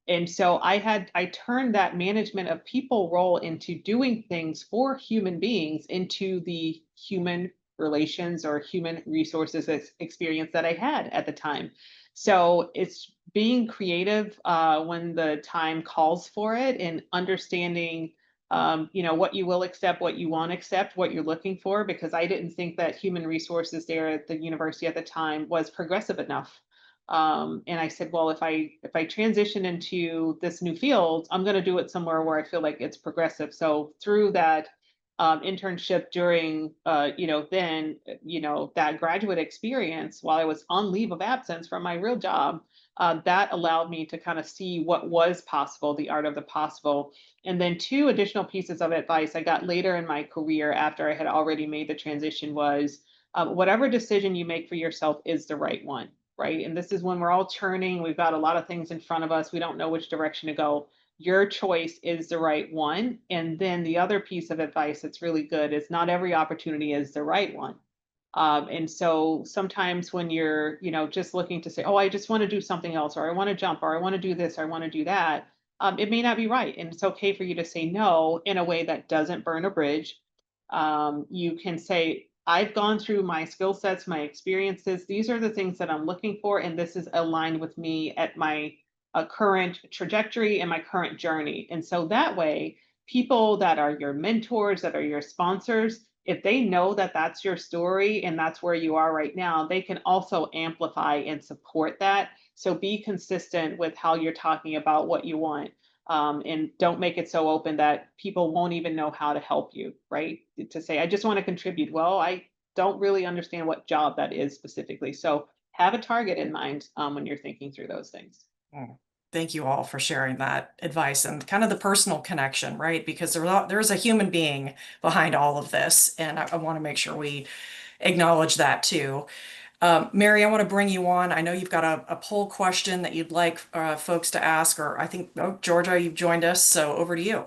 And so I turned that management of people role into doing things for human beings into the human relations or human resources experience that I had at the time. So it's being creative when the time calls for it, and understanding what you will accept, what you won't accept, what you're looking for, because I didn't think that human resources there at the university at the time was progressive enough. And I said, well, if I transition into this new field, I'm going to do it somewhere where I feel like it's progressive. So through that internship during, that graduate experience, while I was on leave of absence from my real job, That allowed me to kind of see what was possible, the art of the possible. And then 2 additional pieces of advice I got later in my career after I had already made the transition was, whatever decision you make for yourself is the right one, right? And this is when we're all churning, we've got a lot of things in front of us, we don't know which direction to go. Your choice is the right one. And then the other piece of advice that's really good is not every opportunity is the right one. And so sometimes when you're, just looking to say, oh, I just want to do something else, or I want to jump, or I want to do this, or I want to do that, it may not be right. And it's okay for you to say no in a way that doesn't burn a bridge. You can say, I've gone through my skill sets, my experiences. These are the things that I'm looking for, and this is aligned with me at my current trajectory and my current journey. And so that way, people that are your mentors, that are your sponsors, if they know that that's your story and that's where you are right now, they can also amplify and support that. So be consistent with how you're talking about what you want. And don't make it so open that people won't even know how to help you, right? To say, I just want to contribute. Well, I don't really understand what job that is specifically. So have a target in mind when you're thinking through those things. Thank you all for sharing that advice and kind of the personal connection, right? Because there's a human being behind all of this, and I want to make sure we acknowledge that too. Mary, I want to bring you on. I know you've got a poll question that you'd like folks to ask, or I think, Georgia, you've joined us, so over to you.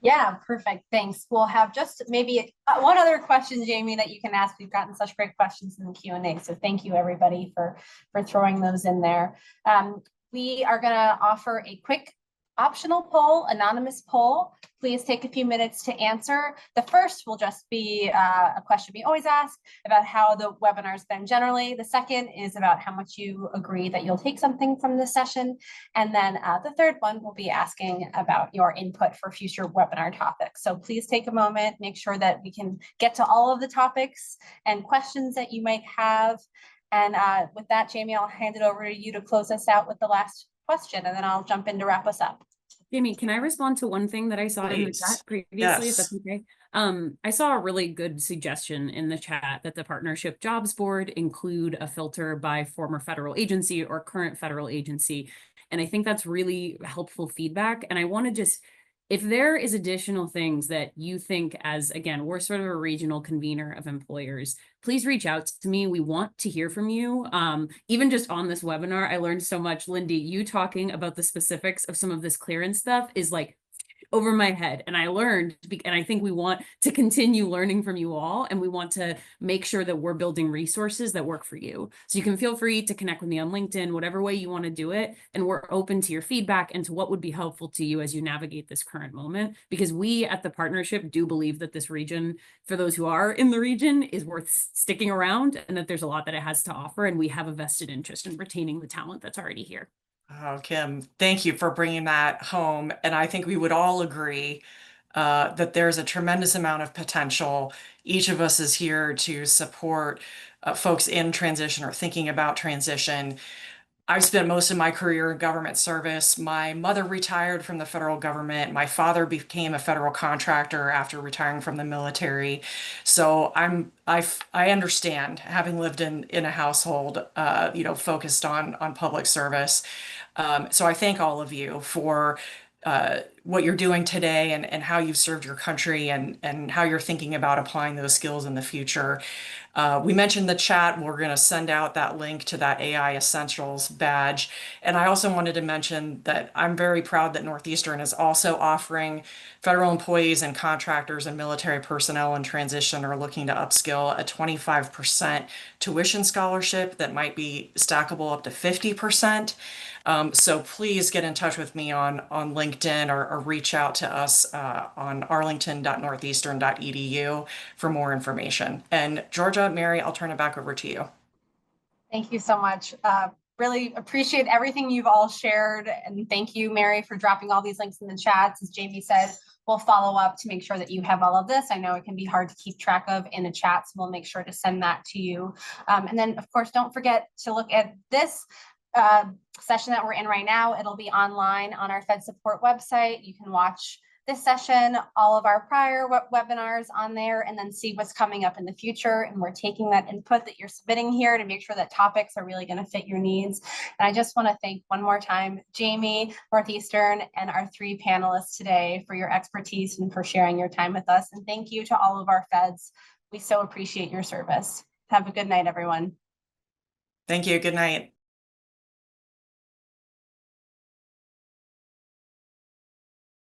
Yeah, perfect. Thanks. We'll have just maybe one other question, Jamie, that you can ask. We've gotten such great questions in the Q&A, so thank you everybody for throwing those in there. We are going to offer a quick optional poll, anonymous poll. Please take a few minutes to answer. The first will just be a question we always ask about how the webinar's been generally. The second is about how much you agree that you'll take something from this session. And then the third one will be asking about your input for future webinar topics. So please take a moment, make sure that we can get to all of the topics and questions that you might have. And with that, Jamie, I'll hand it over to you to close us out with the last question, and then I'll jump in to wrap us up. Jamie, can I respond to one thing that I saw in the chat previously? If that's okay. I saw a really good suggestion in the chat that the partnership jobs board include a filter by former federal agency or current federal agency. And I think that's really helpful feedback. And I want to just, if there is additional things that you think, as again, we're sort of a regional convener of employers, please reach out to me. We want to hear from you. Even just on this webinar, I learned so much. Lindy, you talking about the specifics of some of this clearance stuff is like over my head. And I learned, and I think we want to continue learning from you all. And we want to make sure that we're building resources that work for you. So you can feel free to connect with me on LinkedIn, whatever way you want to do it. And we're open to your feedback and to what would be helpful to you as you navigate this current moment. Because we at the partnership do believe that this region, for those who are in the region, is worth sticking around and that there's a lot that it has to offer. And we have a vested interest in retaining the talent that's already here. Oh, Kim, thank you for bringing that home. And I think we would all agree that there's a tremendous amount of potential. Each of us is here to support folks in transition or thinking about transition. I've spent most of my career in government service. My mother retired from the federal government. My father became a federal contractor after retiring from the military. So I understand, having lived in a household, focused on public service. So I thank all of you for what you're doing today and how you've served your country and how you're thinking about applying those skills in the future. We mentioned the chat. We're going to send out that link to that AI Essentials badge. And I also wanted to mention that I'm very proud that Northeastern is also offering federal employees and contractors and military personnel in transition are looking to upskill a 25% tuition scholarship that might be stackable up to 50%. So please get in touch with me on LinkedIn or reach out to us on arlington.northeastern.edu for more information. And Georgia, Mary, I'll turn it back over to you. Thank you so much. Really appreciate everything you've all shared. And thank you, Mary, for dropping all these links in the chats. As Jamie said, we'll follow up to make sure that you have all of this. I know it can be hard to keep track of in a chat, so we'll make sure to send that to you. And then, of course, don't forget to look at this session that we're in right now. It'll be online on our FedSupport website. You can watch this session, all of our prior webinars on there, and then see what's coming up in the future. And we're taking that input that you're submitting here to make sure that topics are really going to fit your needs. And I just want to thank one more time, Jamie, Northeastern, and our 3 panelists today for your expertise and for sharing your time with us. And thank you to all of our feds. We so appreciate your service. Have a good night, everyone. Thank you. Good night.